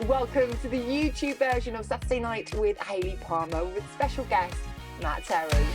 Welcome to the YouTube version of Saturday Night with Hayley Palmer with special guest Matt Terry.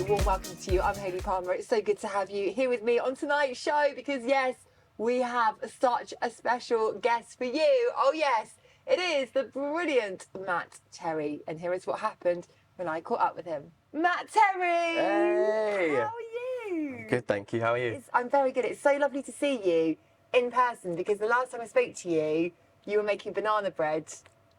Warm welcome to you. I'm Hayley Palmer. It's so good to have you here with me on tonight's show because yes, we have such a special guest for you. Oh yes, it is the brilliant Matt Terry. And here is what happened when I caught up with him. Matt Terry! Hey! How are you? Good, thank you. How are you? I'm very good. It's so lovely to see you in person because the last time I spoke to you, you were making banana bread.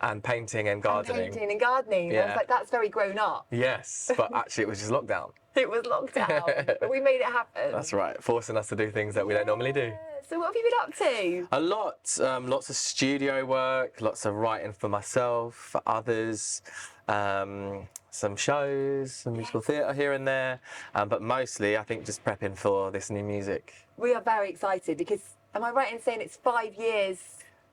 And painting and gardening. And painting and gardening. Yeah. I was like, that's very grown up. Yes, but actually it was just lockdown. It was lockdown, but we made it happen. That's right, forcing us to do things that we don't normally do. So what have you been up to? A lot, lots of studio work, lots of writing for myself, for others, some shows, some musical theatre here and there, but mostly I think just prepping for this new music. We are very excited because, am I right in saying it's 5 years?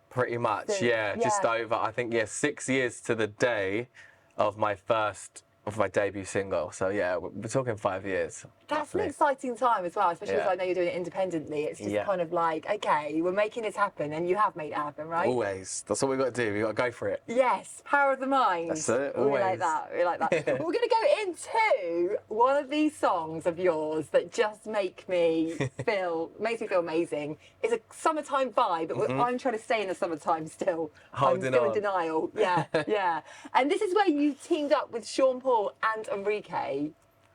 Pretty much, yeah, just over, I think, 6 years to the day of my debut single. So yeah, we're talking 5 years. That's roughly. an exciting time as well, especially as I know you're doing it independently. It's just kind of like, okay, we're making this happen, and you have made it happen, right? Always. That's what we've got to do. We've got to go for it. Yes, power of the mind. That's it, always. We like that. We like that. We're going to go into one of these songs of yours that just makes me feel amazing. It's a summertime vibe, but I'm trying to stay in the summertime still. I'm still in denial. Yeah, yeah. And this is where you teamed up with Sean Paul and Enrique.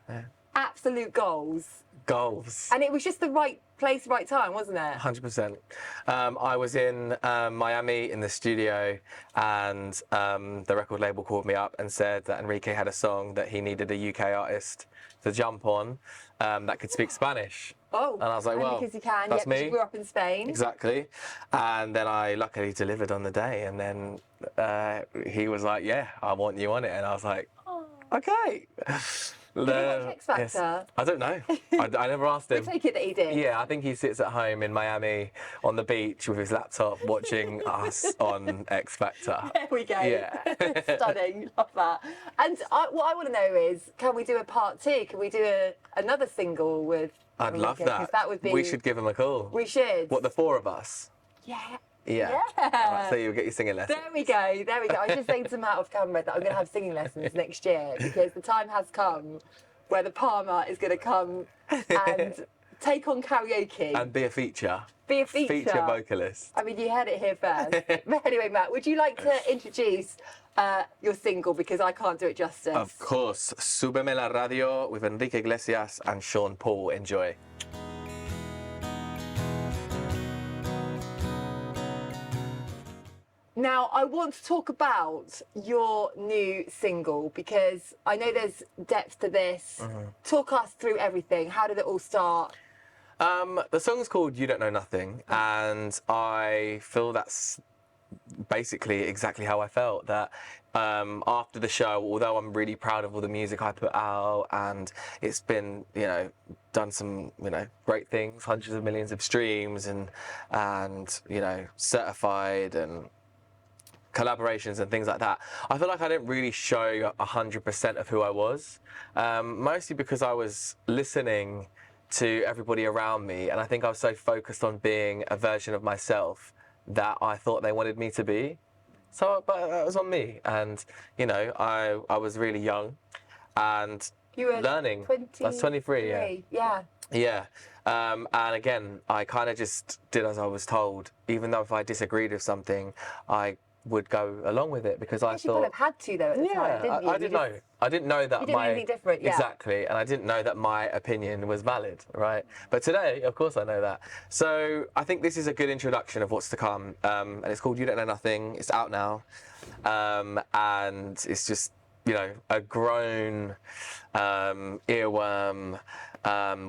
Yeah. Absolute goals. Goals. And it was just the right place, right time, wasn't it? 100%. I was in Miami in the studio, and the record label called me up and said that Enrique had a song that he needed a UK artist to jump on that could speak Spanish. Oh, and I was like, well, because you can. that's me. You grew up in Spain. Exactly. And then I luckily delivered on the day, and then he was like, yeah, I want you on it. And I was like, okay. Did he watch X Factor? Yes. I don't know. I never asked him. We take it that he did. Yeah, I think he sits at home in Miami on the beach with his laptop watching us on X Factor. There we go. Yeah. Stunning. Love that. And what I want to know is, can we do a part 2? Can we do another single with I'd love Enrique? 'Cause that would be... We should give him a call. We should. What, the 4 of us? Yeah. Yeah. Right, so you'll get your singing lessons. There we go. There we go. I was just saying to Matt off camera that I'm going to have singing lessons next year because the time has come where the Palmer is going to come and take on karaoke. And be a feature. Be a feature. Feature vocalist. I mean, you heard it here first. But anyway, Matt, would you like to introduce your single because I can't do it justice? Of course. Subeme La Radio with Enrique Iglesias and Sean Paul. Enjoy. Now, I want to talk about your new single because I know there's depth to this. Talk us through everything. How did it all start? The song's called You Don't Know Nothing, and I feel that's basically exactly how I felt. That after the show, although I'm really proud of all the music I put out, and it's been, done some, great things, hundreds of millions of streams, and certified and collaborations and things like that. I feel like I didn't really show 100% of who I was, mostly because I was listening to everybody around me, and I think I was so focused on being a version of myself that I thought they wanted me to be. So, but that was on me, and I was really young and you were learning. 23. I was 23. Yeah. Yeah. And again, I kind of just did as I was told, even though if I disagreed with something, I would go along with it because I thought. You would have had to though at the time, didn't you? I didn't know. I didn't know that you didn't know anything different, yeah. Exactly, and I didn't know that my opinion was valid, right? But today, of course, I know that. So I think this is a good introduction of what's to come, and it's called You Don't Know Nothing. It's out now, and it's just a grown earworm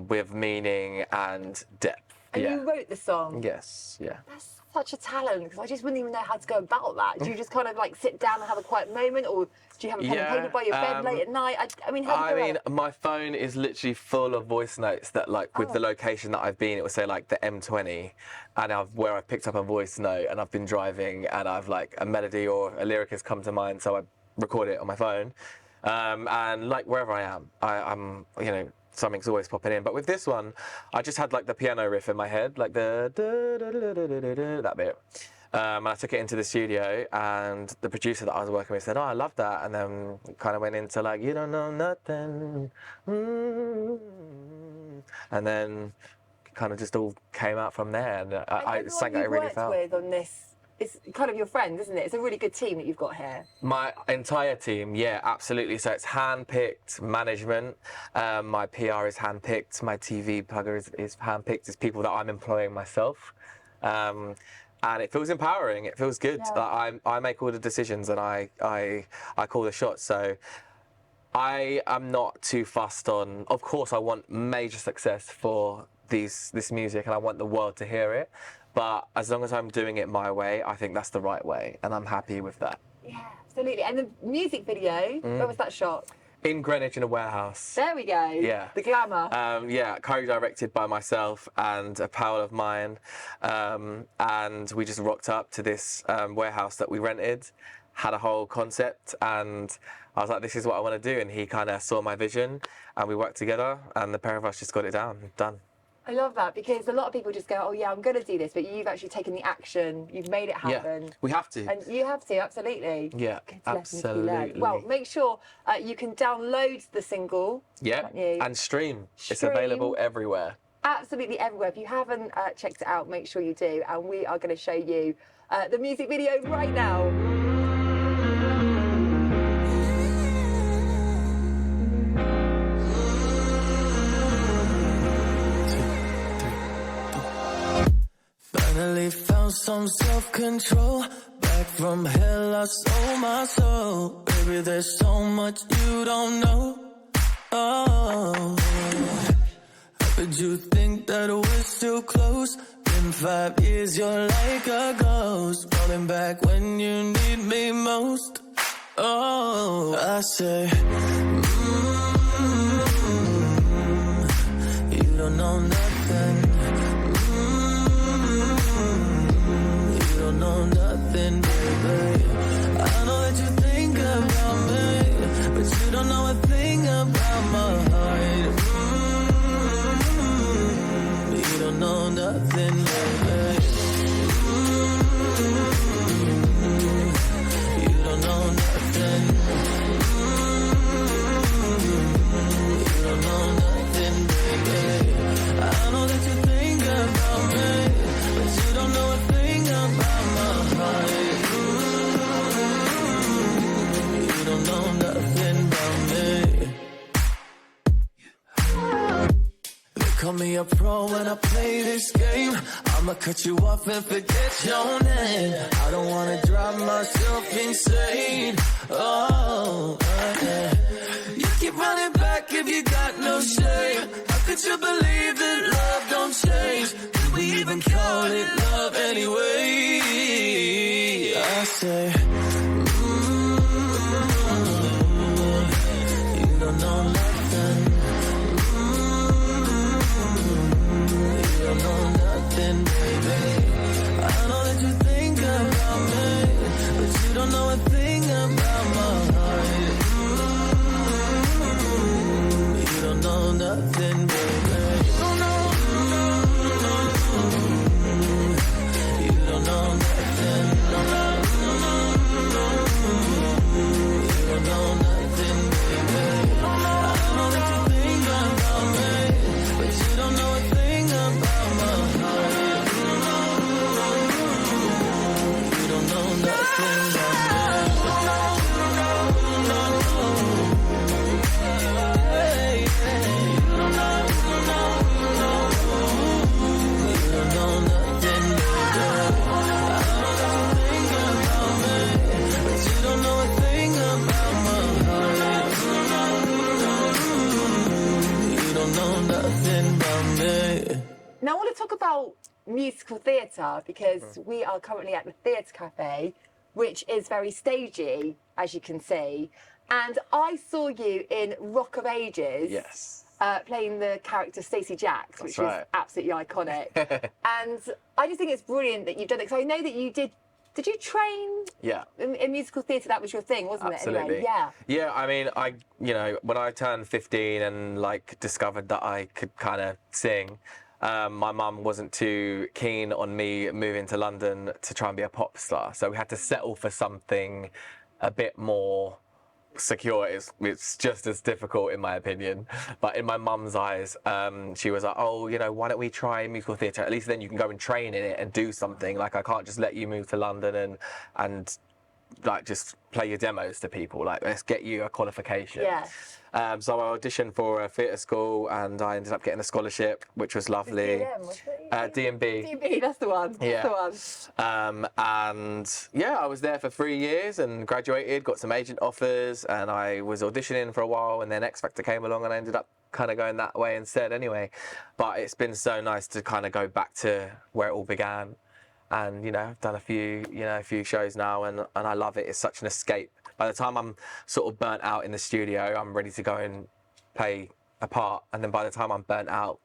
with meaning and depth. And you wrote the song. Yes, yeah. That's such a talent, because I just wouldn't even know how to go about that. Do you just kind of like sit down and have a quiet moment, or do you have a pen and paper by your bed late at night? I mean, how do you do it? My phone is literally full of voice notes that, like, with the location that I've been, it will say like the M20, and where I've picked up a voice note, and I've been driving, and I've like a melody or a lyric has come to mind, so I record it on my phone, and like wherever I am, I'm something's always popping in. But with this one, I just had like the piano riff in my head, like the that bit. And I took it into the studio, and the producer that I was working with said, "Oh, I love that," and then kind of went into like, "You don't know nothing," and then kind of just all came out from there, and I sang that I really felt. With on this, it's kind of your friends, isn't it? It's a really good team that you've got here. My entire team, yeah, absolutely. So it's hand-picked management. My PR is hand-picked. My TV plugger is hand-picked. It's people that I'm employing myself. And it feels empowering. It feels good. Yeah. I make all the decisions, and I call the shots. So I am not too fussed on. Of course, I want major success for this music, and I want the world to hear it. But as long as I'm doing it my way, I think that's the right way, and I'm happy with that. Yeah, absolutely. And the music video, where was that shot? In Greenwich, in a warehouse. There we go. Yeah. The glamour. Yeah, co-directed by myself and a pal of mine, and we just rocked up to this warehouse that we rented, had a whole concept, and I was like, this is what I want to do, and he kind of saw my vision, and we worked together, and the pair of us just got it done. I love that, because a lot of people just go, oh yeah, I'm going to do this, but you've actually taken the action, you've made it happen. Yeah, we have to. And you have to, absolutely. Yeah, Good lesson to be learned. absolutely. Well, make sure you can download the single. Yeah, can't you? and stream. It's available everywhere. Absolutely everywhere. If you haven't checked it out, make sure you do. And we are going to show you the music video right now. Finally found some self-control. Back from hell, I sold my soul. Baby, there's so much you don't know. Oh, how could you think that we're still close? Been 5 years, you're like a ghost. Rolling back when you need me most. Oh, I say, you don't know nothing. You don't know nothing, baby. I know that you think about me, but you don't know a thing about my heart. You don't know nothing, baby. You don't know nothing. You don't know nothing, baby. I know that you think about me, but you don't know a thing about my heart. You don't know nothing about me. They call me a pro when I play this game. I'ma cut you off and forget your name. I don't wanna drive myself insane. Oh, yeah. You keep running back if you got no shame. How could you believe that love don't change? Do we even call it love anyway? I say, you don't know nothing. You don't know nothing, baby. I know that you think about me, but you don't know a thing about my heart. You don't know nothing, baby. You don't know. You don't know nothing. talk about musical theatre, because we are currently at the Theatre Cafe, which is very stagey, as you can see. And I saw you in Rock of Ages. Yes. Playing the character Stacey Jacks, which right. is absolutely iconic. And I just think it's brilliant that you've done it, because I know that you did you train in musical theatre? That was your thing, wasn't Absolutely. it? Anyway, yeah. Yeah, I mean, when I turned 15 and like discovered that I could kind of sing, my mum wasn't too keen on me moving to London to try and be a pop star. So we had to settle for something a bit more secure. It's just as difficult in my opinion, but in my mum's eyes, she was like, oh, why don't we try musical theatre? At least then you can go and train in it and do something. Like, I can't just let you move to London and like just play your demos to people. Like, let's get you a qualification. Yeah. So I auditioned for a theatre school and I ended up getting a scholarship, which was lovely. DM, wasn't it? D&B. D&B, that's the one. Yeah. That's the one. And yeah, I was there for 3 years and graduated, got some agent offers, and I was auditioning for a while, and then X Factor came along and I ended up kind of going that way instead anyway. But it's been so nice to kind of go back to where it all began. And, I've done a few shows now, and I love it. It's such an escape. By the time I'm sort of burnt out in the studio, I'm ready to go and play a part. And then by the time I'm burnt out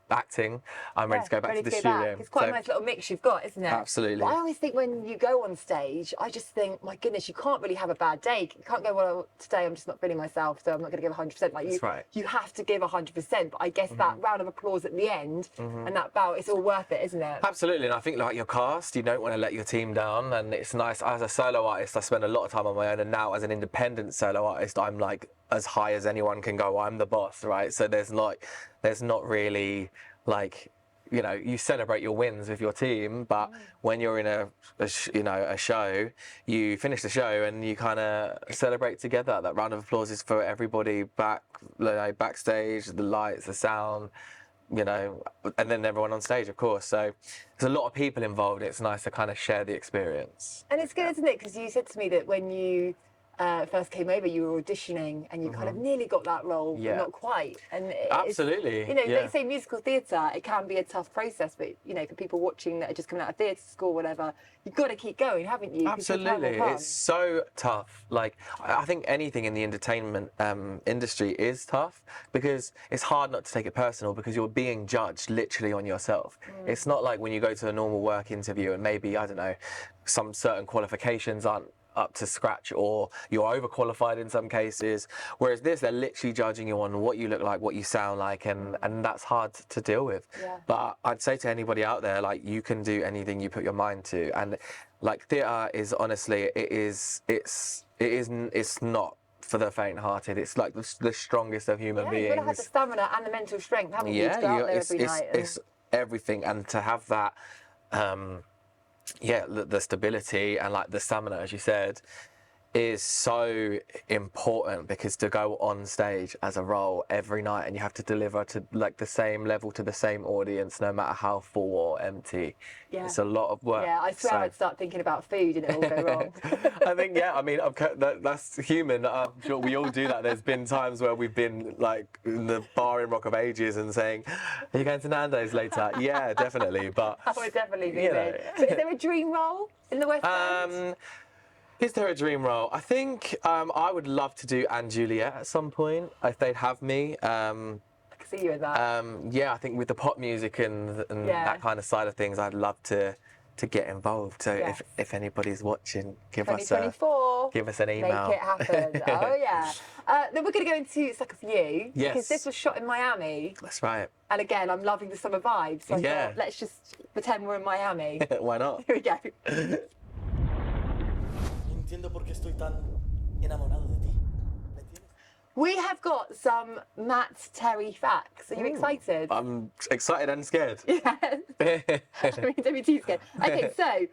acting, I'm ready to go back to the studio. It's quite a nice little mix you've got, isn't it? Absolutely. But I always think when you go on stage, I just think, my goodness, you can't really have a bad day. You can't go, well, today I'm just not feeling myself, so I'm not going to give 100%. Like, That's right. You have to give 100%. But I guess that round of applause at the end and that bow, it's all worth it, isn't it? Absolutely. And I think, like, your cast, you don't want to let your team down. And it's nice. As a solo artist, I spend a lot of time on my own. And now as an independent solo artist, I'm like as high as anyone can go. I'm the boss, right? So there's not really like, you celebrate your wins with your team, but when you're in a show, you finish the show and you kind of celebrate together. That round of applause is for everybody backstage, the lights, the sound, and then everyone on stage, of course. So there's a lot of people involved. It's nice to kind of share the experience. And it's good, isn't it? Because you said to me that when you first came over, you were auditioning and you kind of nearly got that role, but not quite. And Absolutely. They say musical theatre, it can be a tough process, but for people watching that are just coming out of theatre school, whatever, you've got to keep going, haven't you? Absolutely. It's so tough. Like, I think anything in the entertainment industry is tough, because it's hard not to take it personal, because you're being judged literally on yourself. It's not like when you go to a normal work interview and maybe, I don't know, some certain qualifications aren't up to scratch, or you're overqualified in some cases, whereas they're literally judging you on what you look like, what you sound like, and that's hard to deal with. But I'd say to anybody out there, like, you can do anything you put your mind to, and like, theatre is honestly, it's not for the faint-hearted. It's like the strongest of human beings. You've got to have the stamina and the mental strength, haven't you, to go out there every night. It's everything, and to have that the stability and like the stamina, as you said, is so important, because to go on stage as a role every night and you have to deliver to like the same level to the same audience, no matter how full or empty, it's a lot of work. I swear I'd start thinking about food and it all go wrong. I think, that's human. I'm sure we all do that. There's been times where we've been like in the bar in Rock of Ages and saying, are you going to Nando's later? Yeah, definitely. But I would definitely be there. But is there a dream role in the West End? Is there a dream role? I think I would love to do Anne Juliet at some point, if they'd have me. I can see you in that. I think with the pop music and that kind of side of things, I'd love to get involved. So if anybody's watching, give us an email. Make it happen. Oh yeah. Then we're going to go into Sucker For You, because this was shot in Miami. That's right. And again, I'm loving the summer vibes. So I thought, let's just pretend we're in Miami. Why not? Here we go. We have got some Matt Terry facts. Are you excited? I'm excited and scared. Don't be too scared. Okay, so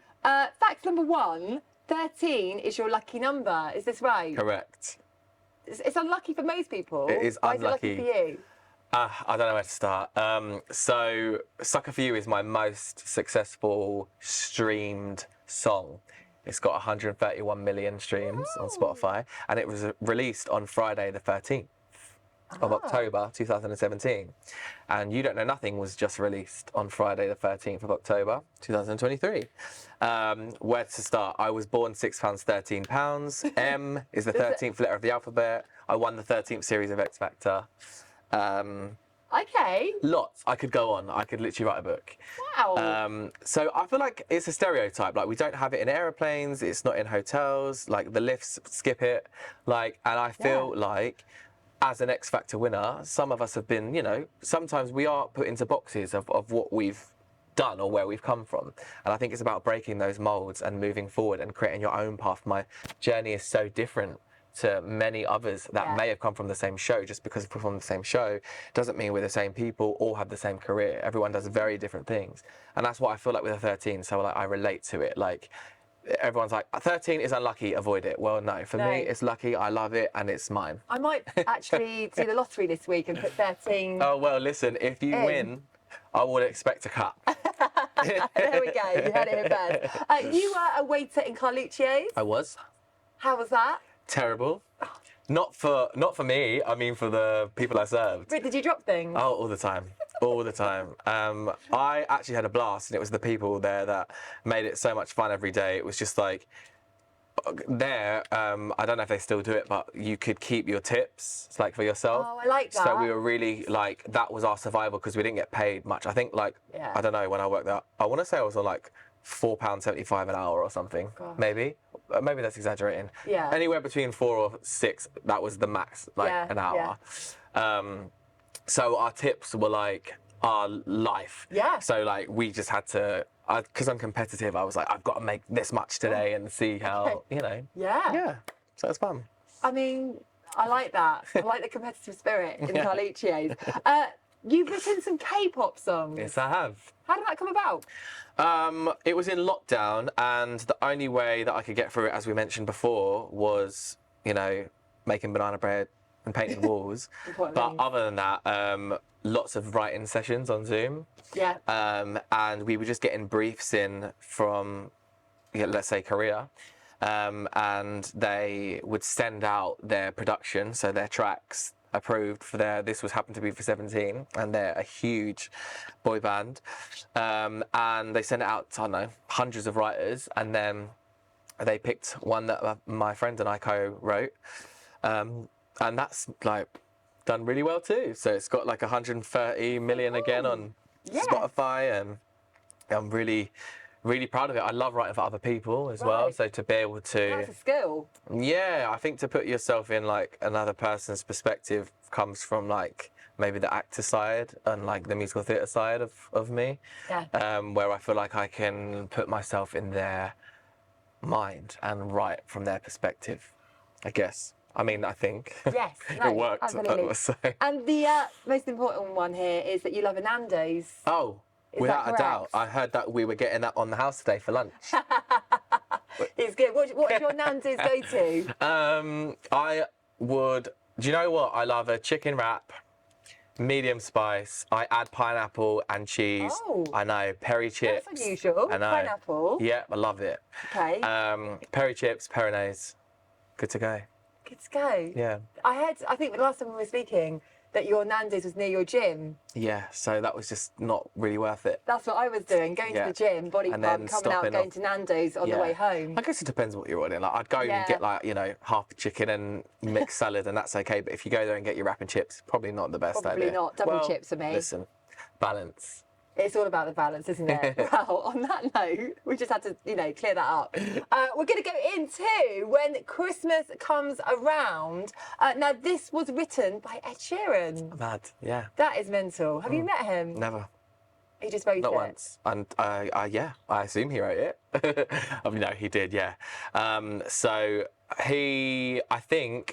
fact number 1, 13 is your lucky number. Is this right? Correct. It's unlucky for most people. It is Why unlucky. Is it lucky for you? I don't know where to start. So Sucker For You is my most successful streamed song. It's got 131 million streams on Spotify, and it was released on Friday the 13th. of October 2017. And You Don't Know Nothing was just released on Friday the 13th of October 2023. Where to start? I was born £6, M is the 13th letter of the alphabet. I won the 13th series of X Factor. Okay. Lots. I could go on. I could literally write a book. Wow. So I feel like it's a stereotype. Like, we don't have it in aeroplanes. It's not in hotels. Like, the lifts, skip it. Like, and I feel like, as an X Factor winner, some of us have been, you know, sometimes we are put into boxes of what we've done or where we've come from. And I think it's about breaking those molds and moving forward and creating your own path. My journey is so different to many others that may have come from the same show. Just because we're from the same show doesn't mean we're the same people or have the same career. Everyone does very different things. And that's what I feel like with the 13. So like, I relate to it. Like, everyone's like, 13 is unlucky, avoid it. Well, no, for me, it's lucky, I love it, and it's mine. I might actually do the lottery this week and put 13. Oh, well, listen, if you win, I would expect a cut. There we go, you heard it here first. You were a waiter in Carluccio's. I was. How was that? Terrible. Not for me, I mean for the people I served. Did you drop things? Oh, all the time. All the time. I actually had a blast, and it was the people there that made it so much fun every day. It was just like, there, I don't know if they still do it, but you could keep your tips, it's like for yourself. Oh, I like that. So we were really like, that was our survival because we didn't get paid much. I think like, I don't know, when I worked there, I want to say I was on like £4.75 an hour or something, maybe. Maybe that's exaggerating. Yeah. Anywhere between 4 or 6, that was the max, like an hour. So our tips were like our life. Yeah. So like, we just had to, because I'm competitive, I was like, I've got to make this much today and see how, you know. Yeah. Yeah. So it's fun. I mean, I like that. I like the competitive spirit in Carluccio's. You've written some K-pop songs. Yes, I have. How did that come about? It was in lockdown, and the only way that I could get through it, as we mentioned before, was, you know, making banana bread and painting walls. But other than that, lots of writing sessions on Zoom. Yeah. And we were just getting briefs in from, let's say, Korea. And they would send out their production, so their tracks approved for this happened to be for 17, and they're a huge boy band. And they sent it out to, I don't know, hundreds of writers, and then they picked one that my friend and I co-wrote. And that's like done really well too. So it's got like 130 million again on Spotify, and I'm really proud of it. I love writing for other people as well. So to be able to... That's a skill. Yeah, I think to put yourself in like another person's perspective comes from like maybe the actor side and like the musical theatre side of me. Yeah. Where I feel like I can put myself in their mind and write from their perspective, I guess. I mean, I think Yes, it worked. Absolutely. So. And the most important one here is that you love a Nando's. Oh, Is without that a doubt. correct? I heard that we were getting that on the house today for lunch. It's good. What is your Nando's go-to? I would... Do you know what? I love a chicken wrap, medium spice. I add pineapple and cheese. Oh. I know. Peri chips. That's unusual. I know. Pineapple. Yeah, I love it. Okay. Peri chips, Peronaise. Good to go. Good to go. Yeah. I think the last time we were speaking that your Nando's was near your gym. Yeah, so that was just not really worth it. That's what I was doing, going to the gym, body And pump, then coming out, stopping going off. to Nando's on the way home. I guess it depends what you're ordering. Like, I'd go and get like, you know, half chicken and mixed salad, and that's okay. But if you go there and get your wrap and chips, probably not the best idea. Probably not. Double chips for me. Listen, balance. It's all about the balance, isn't it? Well, on that note, we just had to, you know, clear that up. We're going to go into When Christmas Comes Around. Now, this was written by Ed Sheeran. Mad, yeah. That is mental. Have you met him? Never. He just wrote it? Not once. And yeah, I assume he wrote it. I mean, no, he did, yeah. So I think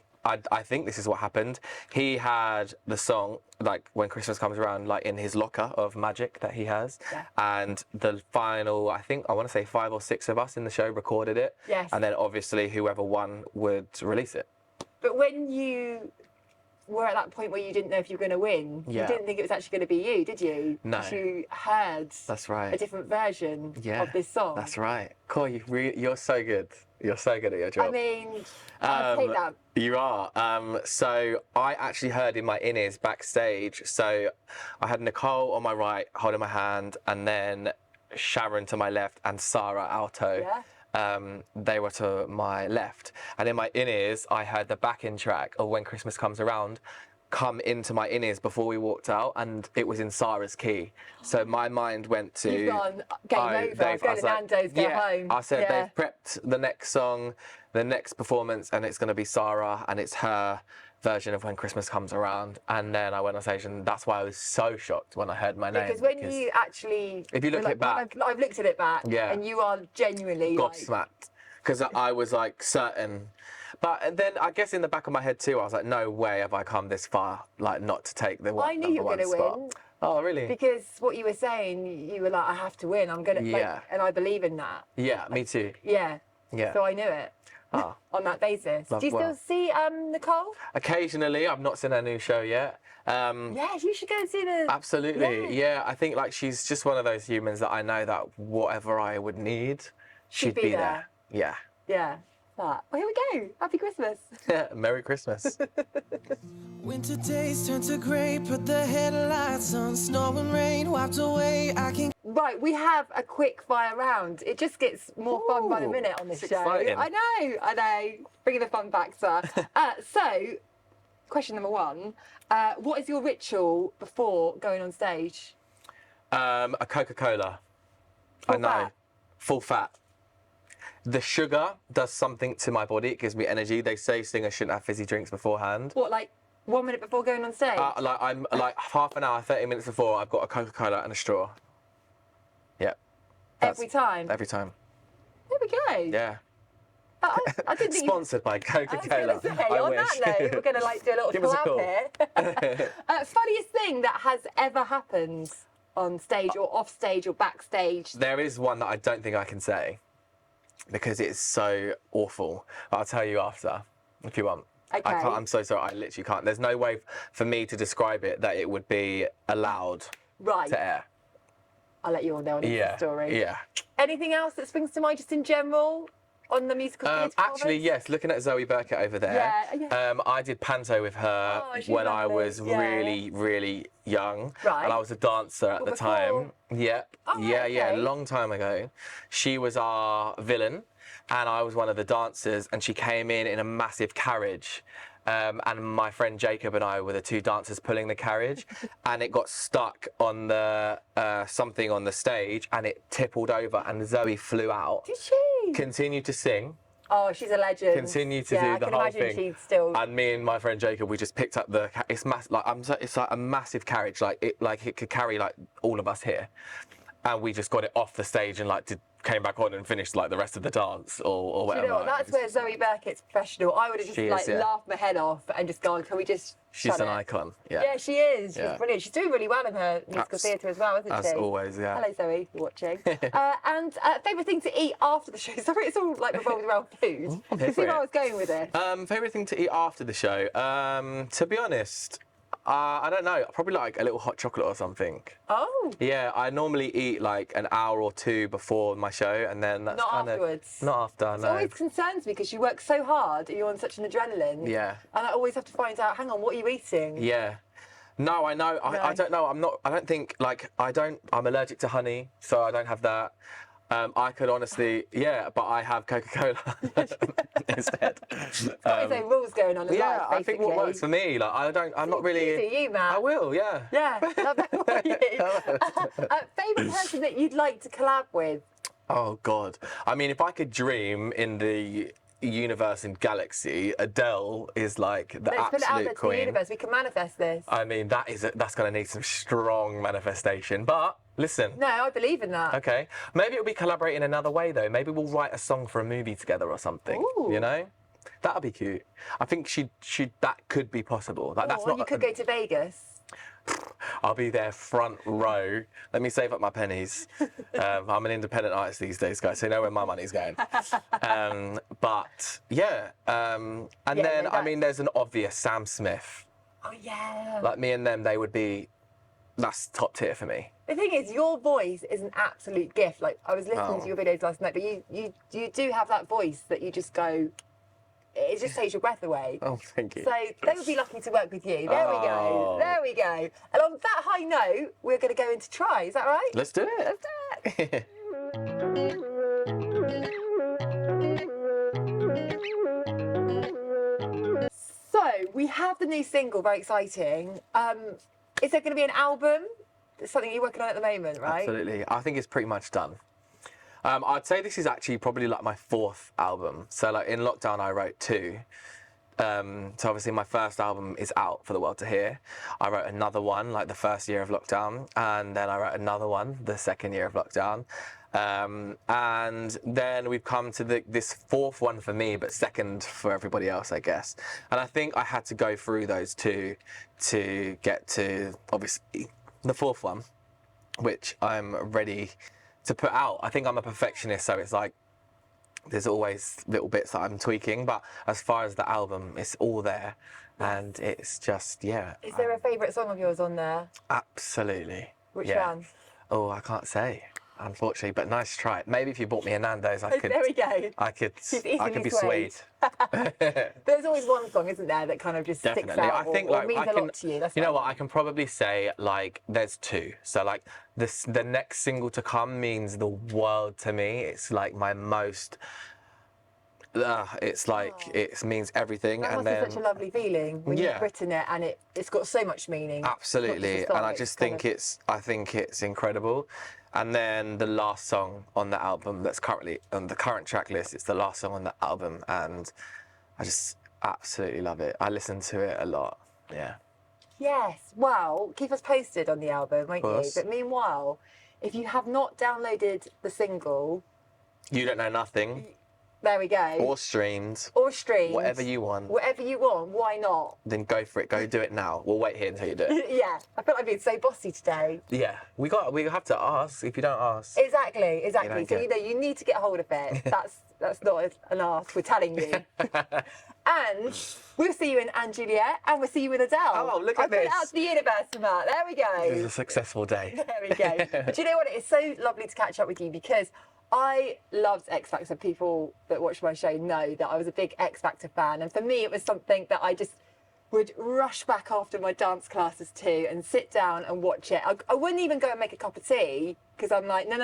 this is what happened. He had the song, like, When Christmas Comes Around, like, in his locker of magic that he has. Yeah. And the final, I want to say 5 or 6 of us in the show recorded it. Yes. And then obviously whoever won would release it. But when you were at that point where you didn't know if you were going to win. Yeah. You didn't think it was actually going to be you, did you? No. 'Cause you heard That's right. a different version Yeah, of this song. That's right. Cool, you're so good. You're so good at your job. I mean, I'll take that. You are. So I actually heard in my in-ears backstage. So I had Nicole on my right holding my hand, and then Sharon to my left and Sarah alto. Yeah. They were to my left. And in my in-ears, I heard the backing track of When Christmas Comes Around come into my in-ears before we walked out, and it was in Sarah's key. So my mind went to... You've gone, game over, I'm going to Nando's, go home. I said, they've prepped the next song, the next performance, and it's going to be Sarah, and it's her version of When Christmas Comes Around. And then I went on stage, and that's why I was so shocked when I heard my name. Because when you actually... If you look it back... I've looked at it back, and you are genuinely gobsmacked. Because I was like certain... But then I guess in the back of my head too, I was like, no way have I come this far, like not to take the one. I knew you were going to win. Oh, really? Because what you were saying, you were like, I have to win. I'm going to, and I believe in that. Yeah, me too. Yeah. Yeah. So I knew it. Oh. On that basis. Do you still see Nicole? Occasionally. I've not seen her new show yet. Yeah, you should go and see the... Absolutely. Yeah, I think like she's just one of those humans that I know that whatever I would need, she'd be there. Yeah. Yeah. Well, here we go. Happy Christmas. Merry Christmas. Winter days turn to grey, put the headlights on, snow and rain wiped away. I can. Right, we have a quick fire round. It just gets more fun by the minute on this show. Exciting. I know. Bringing the fun back, sir. So, question number one. What is your ritual before going on stage? A Coca-Cola. Full I know. fat? Full fat. The sugar does something to my body. It gives me energy. They say singers shouldn't have fizzy drinks beforehand. What, like 1 minute before going on stage? I'm like half an hour, 30 minutes before, I've got a Coca-Cola and a straw. Yeah. Every time? Every time. There we go. Yeah. I didn't think Sponsored by Coca-Cola. I was going to say, on that note, we're going to like do a little Give us a call. collab here. Funniest thing that has ever happened on stage or off stage or backstage? There is one that I don't think I can say because it's so awful. I'll tell you after if you want. Okay. I can't, I'm so sorry, I literally can't. There's no way for me to describe it that it would be allowed to air. I'll let you all know on the story. Yeah. Anything else that springs to mind just in general on the musical theatre actually, yes, looking at Zoe Burkett over there, I did panto with her when I was really, really young. Right. And I was a dancer at the time. Yep. Oh, Yeah, a long time ago. She was our villain and I was one of the dancers, and she came in a massive carriage. And my friend Jacob and I were the two dancers pulling the carriage, and it got stuck on the something on the stage, and it tippled over, and Zoe flew out. Did she? Continued to sing. Oh, she's a legend. Continued to do the whole thing. She'd still... And me and my friend Jacob, we just picked up the. It's like a massive carriage, like it could carry like all of us here, and we just got it off the stage and came back on and finished like the rest of the dance or whatever. You know what? That's where Zoe Burkett's professional. I would have just laughed my head off and just gone, can we just She's an icon. Yeah. Yeah, she is. She's brilliant. She's doing really well in her musical theatre as well, isn't she? As always, yeah. Hello, Zoe, if you're watching. And favourite thing to eat after the show? Sorry, it's all like revolved around food. You see where I was going with it? Favourite thing to eat after the show? To be honest, I don't know. Probably like a little hot chocolate or something. Oh. Yeah, I normally eat like an hour or two before my show, and then that's Not afterwards. Not after. It no. always concerns me because you work so hard and you're on such an adrenaline. Yeah. And I always have to find out, hang on, what are you eating? Yeah. No, I know. I don't know. I'm allergic to honey, so I don't have that. I could honestly, but I have Coca-Cola instead. Got his own rules going on in life, I think what works for me, like I'm not really. You do you, Matt. I will, yeah. Yeah, love that for you. Favourite person that you'd like to collab with? Oh God, I mean, if I could dream in the universe and galaxy, Adele is like the Let's put it out absolute there to queen. the universe. We can manifest this. I mean, that's going to need some strong manifestation, but. Listen. No, I believe in that. Okay. Maybe it'll be collaborating another way, though. Maybe we'll write a song for a movie together or something. Ooh. You know? That'd be cute. I think that could be possible. Like, that's not. You could go to Vegas. I'll be there front row. Let me save up my pennies. I'm an independent artist these days, guys, so you know where my money's going. But yeah. I mean, there's an obvious Sam Smith. Oh yeah. Like me and them, that's top tier for me. The thing is, your voice is an absolute gift. Like, I was listening to your videos last night, but you do have that voice that you just go, it just takes your breath away. Oh, thank you. So they would be lucky to work with you. There we go. There we go. And on that high note, we're going to go into Try. Is that right? Let's do it. Let's do it. So we have the new single, very exciting. Is there going to be an album? It's something you're working on at the moment, right? Absolutely. I think it's pretty much done. I'd say this is actually probably like my 4th album. So like in lockdown, I wrote 2. So obviously my first album is out for the world to hear. I wrote another one like the first year of lockdown, and then I wrote another one the second year of lockdown. And then we've come to this 4th one for me, but 2nd for everybody else, I guess. And I think I had to go through those 2 to get to obviously the 4th one, which I'm ready to put out. I think I'm a perfectionist, so it's like there's always little bits that I'm tweaking, but as far as the album, it's all there, and it's just, yeah. Is there a favourite song of yours on there? Absolutely. Which yeah. one? Oh, I can't say, unfortunately, but nice try. Maybe if you bought me a Nando's, I could. There we go. I could be swayed. swayed. There's always one song, isn't there, that kind of just Definitely. sticks out I think or like means I a can, lot to you. That's you know what? I can probably say like there's 2. So like the next single to come means the world to me. It's like my most. It's like it means everything. That and must then be such a lovely feeling when you've written it and it's got so much meaning. Absolutely, It's not and I just just kind think I think it's incredible. And then the last song on the album that's currently on the current track list, it's the last song on the album, and I just absolutely love it. I listen to it a lot. Yeah. Yes. Well, keep us posted on the album, won't you? course. But meanwhile, if you have not downloaded the single, You Don't Know Nothing, there we go. or streamed, Or streamed. whatever you want, Whatever you want. Why not? then go for it. Go do it now. We'll wait here until you do it. Yeah. I feel like I'm being so bossy today. Yeah, we have to ask. If you don't ask, Exactly. You don't So get- you need to get hold of it. That's not an ask. We're telling you. And we'll see you in Anne Juliet, and we'll see you in Adele. Oh, look at I put it this. out to the universe, Matt. There we go. it was a successful day. There we go. But you know what? It's so lovely to catch up with you because I loved X Factor. People that watch my show know that I was a big X Factor fan. And for me, it was something that I just would rush back after my dance classes too and sit down and watch it. I wouldn't even go and make a cup of tea because I'm like, no,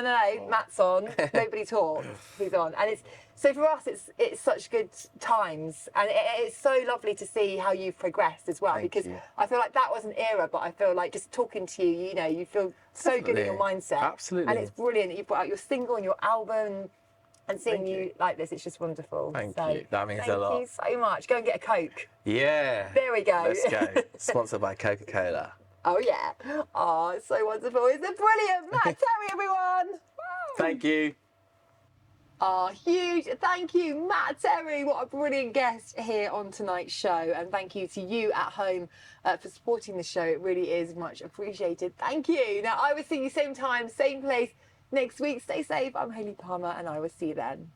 Matt's on. Nobody talks. He's on. And so for us, it's such good times. And it's so lovely to see how you've progressed as well. Thank because you. I feel like that was an era, but I feel like just talking to you, you feel so good in your Definitely. mindset. Absolutely. And it's brilliant that you put out your single and your album, and seeing you like this, it's just wonderful. Thank So, you. That means a lot. Thank you so much. Go and get a Coke. Yeah. There we go. Let's go. Sponsored by Coca-Cola. Oh yeah. Oh, it's so wonderful. Isn't it brilliant? Matt Terry, everyone. Woo. Thank you. Oh, huge thank you, Matt Terry. What a brilliant guest here on tonight's show. And thank you to you at home for supporting the show. It really is much appreciated. Thank you. Now, I will see you same time, same place next week. Stay safe. I'm Hayley Palmer, and I will see you then.